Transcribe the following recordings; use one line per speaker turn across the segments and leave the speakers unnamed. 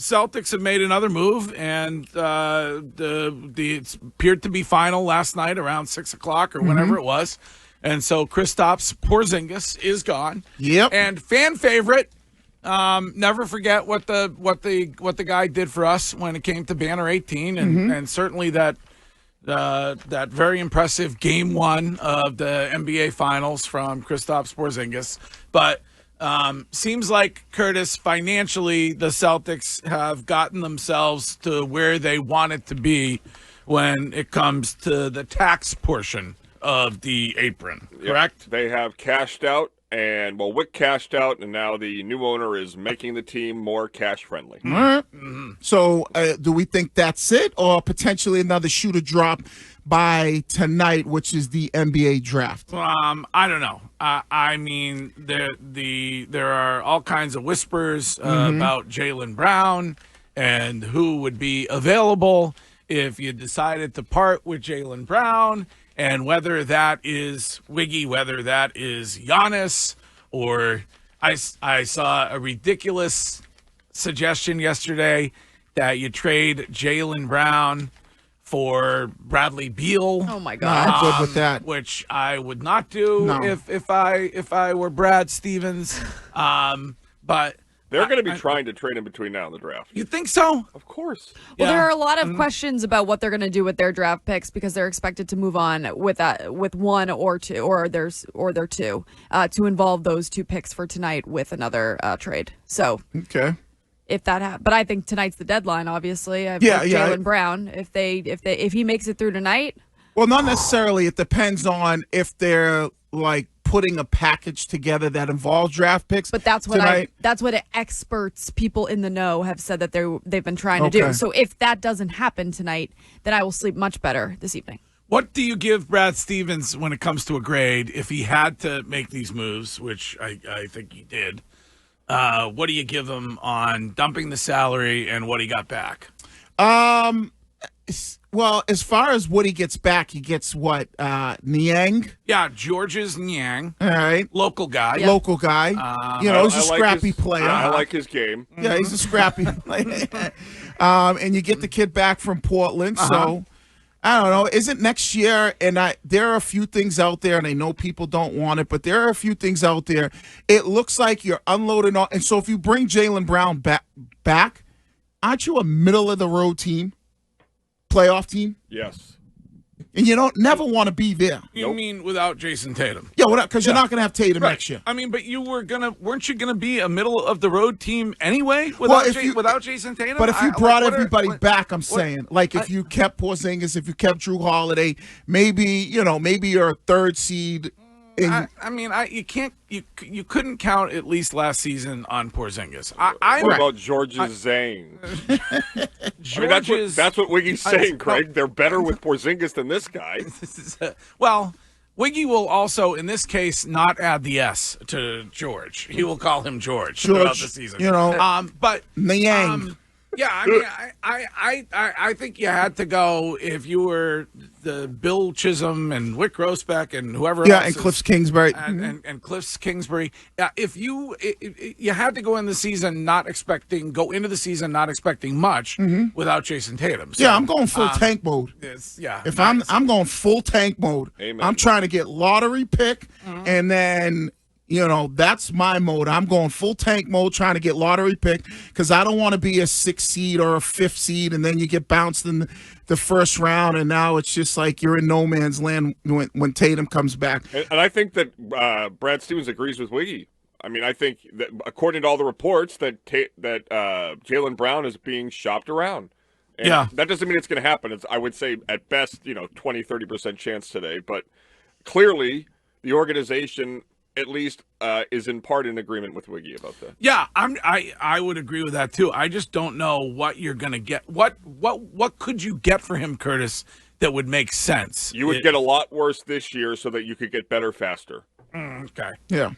Celtics have made another move, and it appeared to be final last night around 6 o'clock or whenever it was. And so Kristaps Porzingis is gone.
Yep.
And fan favorite. Never forget what the guy did for us when it came to Banner 18, and certainly that very impressive Game 1 of the NBA Finals from Kristaps Porzingis. But seems like, Curtis, financially, the Celtics have gotten themselves to where they want it to be when it comes to the tax portion of the apron, correct?
Yep. They have cashed out, and Wick cashed out, and now the new owner is making the team more cash friendly.
All right. So do we think that's it, or potentially another shoe to drop by tonight, which is the NBA draft?
I don't know. I mean, there are all kinds of whispers about Jaylen Brown and who would be available if you decided to part with Jaylen Brown, and whether that is Wiggy, whether that is Giannis, or I saw a ridiculous suggestion yesterday that you trade Jaylen Brown for Bradley Beal.
Oh my God!
I'm good with that.
Which I would not do
No.
if I were Brad Stevens. But
They're going to be trying to trade in between now and the draft.
you think so?
Of course.
Well,
Yeah.
there are a lot of questions about what they're going to do with their draft picks because they're expected to move on with one or two, or their two, to involve those two picks for tonight with another trade. So
Okay.
if that but I think tonight's the deadline. Obviously, Jaylen Brown. If he makes it through tonight.
Well, not necessarily. It depends on if they're like putting a package together that involves draft picks.
But that's what
tonight.
that's what experts, people in the know, have said that they've been trying to do.
Okay.
So if that doesn't happen tonight, then I will sleep much better this evening.
What do you give Brad Stevens when it comes to a grade if he had to make these moves, which I think he did? What do you give him on dumping the salary and what he got back?
Well, as far as what he gets back, he gets what? Niang?
Yeah, Georges Niang,
All right.
local guy.
Yep.
Local guy. He's a scrappy player.
I like his game.
Yeah, he's a scrappy player. And you get the kid back from Portland. So, I don't know. Isn't next year, and there are a few things out there, and I know people don't want it, but there are a few things out there. It looks like you're unloading all. And so if you bring Jaylen Brown back, aren't you a middle-of-the-road team? Playoff team?
Yes.
And you don't never want to be there.
You mean without Jason Tatum?
Yeah, because you're not going to have Tatum
Right.
next year.
I mean, but weren't you gonna be a middle of the road team anyway without without Jason Tatum?
But if you brought
what
everybody
what-
back, I'm saying, like if you kept Porzingis, if you kept Drew Holiday, maybe you're a third seed.
You couldn't count at least last season on Porzingis.
What about Georges Niang? That's what Wiggy's saying, Craig. They're better with Porzingis than this guy.
Well, Wiggy will also, in this case, not add the S to George. He will call him George throughout the season. But
Niang.
yeah, I mean, I think you had to go if you were the Bill Chisholm and Wick Grossbeck and whoever else.
Yeah, and Cliff Kingsbury.
And Cliff Kingsbury. If you had to go into the season not expecting much without Jason Tatum. So,
Yeah, I'm going full tank mode. I'm going full tank mode.
Amen.
I'm trying to get lottery pick, and then that's my mode. I'm going full tank mode, trying to get lottery pick because I don't want to be a 6th seed or a 5th seed, and then you get bounced in the first round, and now it's just like you're in no man's land when Tatum comes back.
And I think that Brad Stevens agrees with Wiggy. I mean, I think that according to all the reports that Jaylen Brown is being shopped around. And that doesn't mean it's going to happen. I would say at best, 20-30% chance today. But clearly, the organization at least is in part in agreement with Wiggy about that.
Yeah, I would agree with that too. I just don't know what you're going to get. What could you get for him, Curtis, that would make sense?
You would get a lot worse this year so that you could get better faster.
Okay.
Yeah.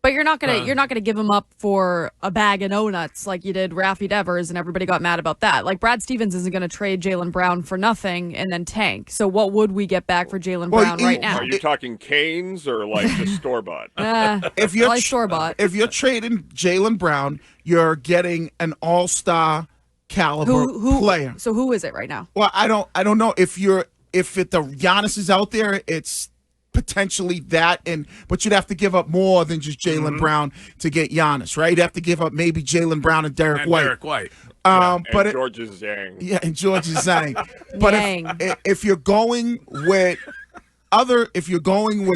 But you're not gonna give him up for a bag of no-nuts like you did Rafi Devers, and everybody got mad about that. Like, Brad Stevens isn't gonna trade Jaylen Brown for nothing and then tank. So what would we get back for Jaylen Brown right now?
Are you talking Canes or like just store-bought?
If you're
store-bought.
If you're trading Jaylen Brown, you're getting an all-star caliber player.
So who is it right now?
Well, I don't know if the Giannis is out there, it's potentially that, but you'd have to give up more than just Jaylen Brown to get Giannis, right? You'd have to give up maybe Jaylen Brown and Derrick White.
And Georges Niang.
Yeah, and Georges Niang. But if you're going with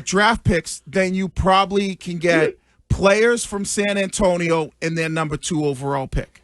draft picks, then you probably can get players from San Antonio in their number 2 overall pick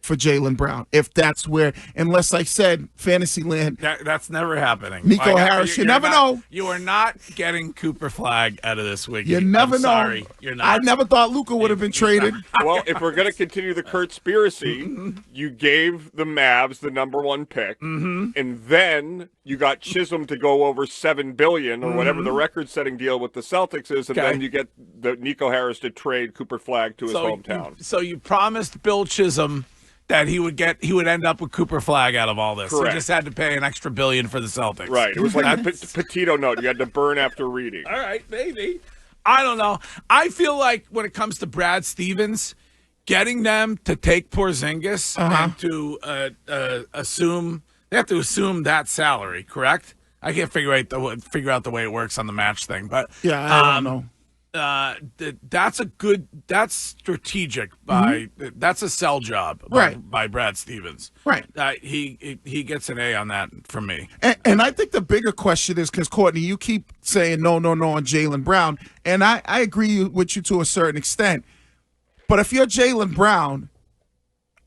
for Jaylen Brown, if that's where, unless I said Fantasyland.
That's never happening.
Nico Harris, you never know.
You are not getting Cooper Flag out of this week.
You never know.
Sorry, you're not.
I never thought Luka would have been traded.
Well, if we're going to continue the Kurtspiracy, you gave the Mavs the number 1 pick, and then you got Chisholm to go over $7 billion or whatever the record-setting deal with the Celtics is, and then you get the Nico Harris to trade Cooper Flag to his hometown.
So you promised Bill Chisholm that he would end up with Cooper Flag out of all this.
Correct.
He just had to pay an extra $1 billion for the Celtics.
Right. It was like a Petito note you had to burn after reading.
All right, maybe. I don't know. I feel like when it comes to Brad Stevens, getting them to take Porzingis and to assume they have to assume that salary, correct? I can't figure out the way it works on the match thing, but
yeah, I don't know.
That's strategic that's a sell job by Brad Stevens.
Right.
He gets an A on that from me.
And I think the bigger question is, because Courtney, you keep saying no on Jaylen Brown, and I agree with you to a certain extent. But if you're Jaylen Brown,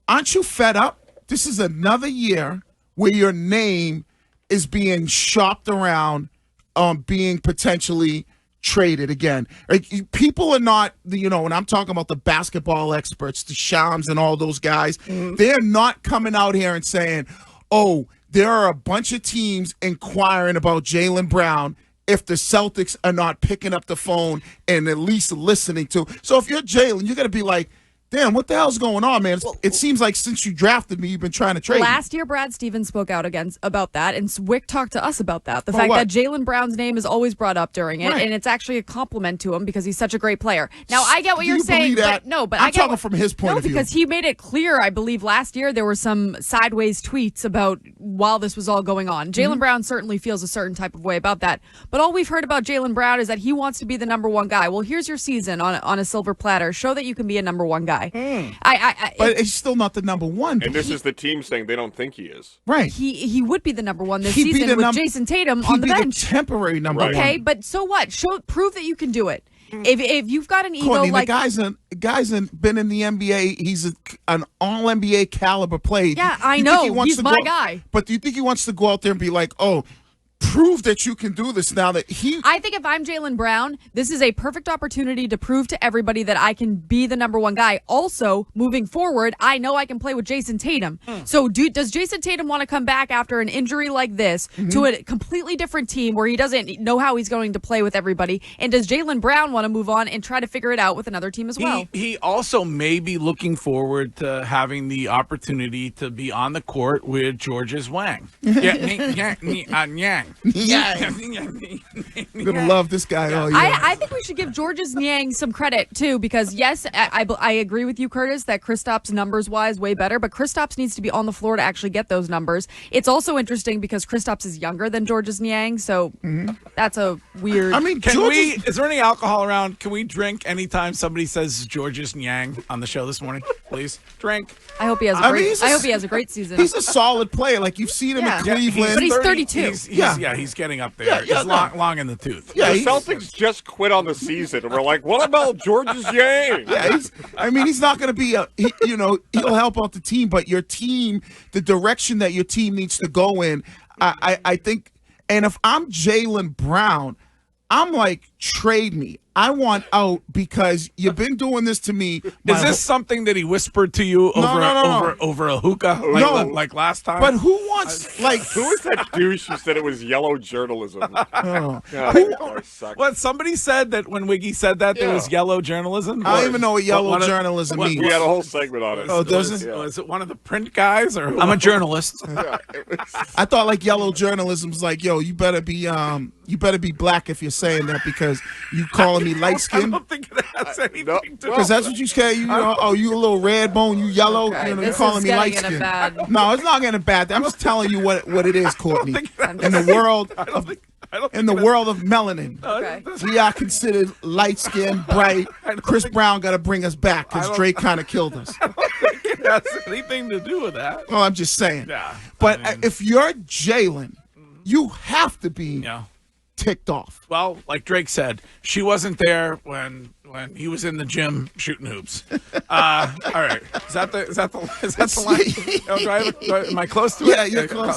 aren't you fed up? This is another year where your name is being shopped around, being potentially traded again. Like, people are not, when I'm talking about the basketball experts, the Shams and all those guys, they're not coming out here and saying, oh, there are a bunch of teams inquiring about Jaylen Brown if the Celtics are not picking up the phone and at least listening to. So if you're Jaylen, you're going to be like, damn, what the hell's going on, man? It seems like since you drafted me, you've been trying to trade me.
Last year, Brad Stevens spoke out about that, and Wick talked to us about that. The fact that Jaylen Brown's name is always brought up during it, and it's actually a compliment to him because he's such a great player. Now, I get what you're saying, but no, but
I'm talking from his point of view.
Because he made it clear, I believe, last year there were some sideways tweets about while this was all going on. Jaylen Brown certainly feels a certain type of way about that, but all we've heard about Jaylen Brown is that he wants to be the number 1 guy. Well, here's your season on a silver platter. Show that you can be a number 1 guy.
But he's still not the number 1.
And this is the team saying they don't think he is.
Right.
He would be the number 1 this season with Jason Tatum on the bench.
The temporary number 1.
Okay, but so what? Prove that you can do it. If you've got an ego,
Courtney,
like
the guy's been in the NBA. He's an all NBA caliber player.
Yeah, I know. He's my guy.
But do you think he wants to go out there and be like, oh, prove that you can do this now that
I think if I'm Jaylen Brown, this is a perfect opportunity to prove to everybody that I can be the number 1 guy. Also, moving forward, I know I can play with Jason Tatum. So does Jason Tatum want to come back after an injury like this to a completely different team where he doesn't know how he's going to play with everybody? And does Jaylen Brown want to move on and try to figure it out with another team as well?
He also may be looking forward to having the opportunity to be on the court with Georges Niang. Niang.
I'm gonna love this guy all year.
I think we should give Georges Niang some credit too, because yes, I agree with you, Curtis, that Kristaps numbers wise way better, but Kristaps needs to be on the floor to actually get those numbers. It's also interesting because Kristaps is younger than Georges Niang, so that's a weird.
I mean, is there any alcohol around? Can we drink anytime somebody says Georges Niang on the show this morning? Please drink.
I hope he has a great season.
He's a solid player. Like, you've seen him in Cleveland.
But he's 32.
He's getting up there. He's long in the tooth.
Yeah, the Celtics just quit on the season, and we're like, what about Georges Niang?
Yeah, he's not going to be he'll help out the team, but your team, the direction that your team needs to go in, I think. And if I'm Jaylen Brown, I'm like, trade me. I want out because you've been doing this to me.
Is this something that he whispered to you over a hookah like last time?
But who wants
who was that douche who said it was yellow journalism?
What somebody said that when Wiggy said that there was yellow journalism?
I don't even know what yellow journalism means.
We had a whole segment on it.
Oh, does it?
Is it one of the print guys or
I'm a journalist.
I thought like yellow journalism was like, yo, you better be black if you're saying that because you calling me light skinned.
I don't think it has anything to do.
Because that's what you say. You know, oh, you a little red bone, you yellow.
Okay,
you calling me light skinned. No, it's not getting bad. I'm just telling you what it is, Courtney. In the world of melanin, we are considered light skinned, bright. Chris Brown got to bring us back because Drake kind of killed us.
I don't think it has anything to do with that.
Well, I'm just saying.
Yeah,
but if you're Jaylen, you have to be.
Yeah.
Ticked off.
Well, like Drake said, she wasn't there when he was in the gym shooting hoops. All right, is that the line? Am I close to it?
Yeah, you're close.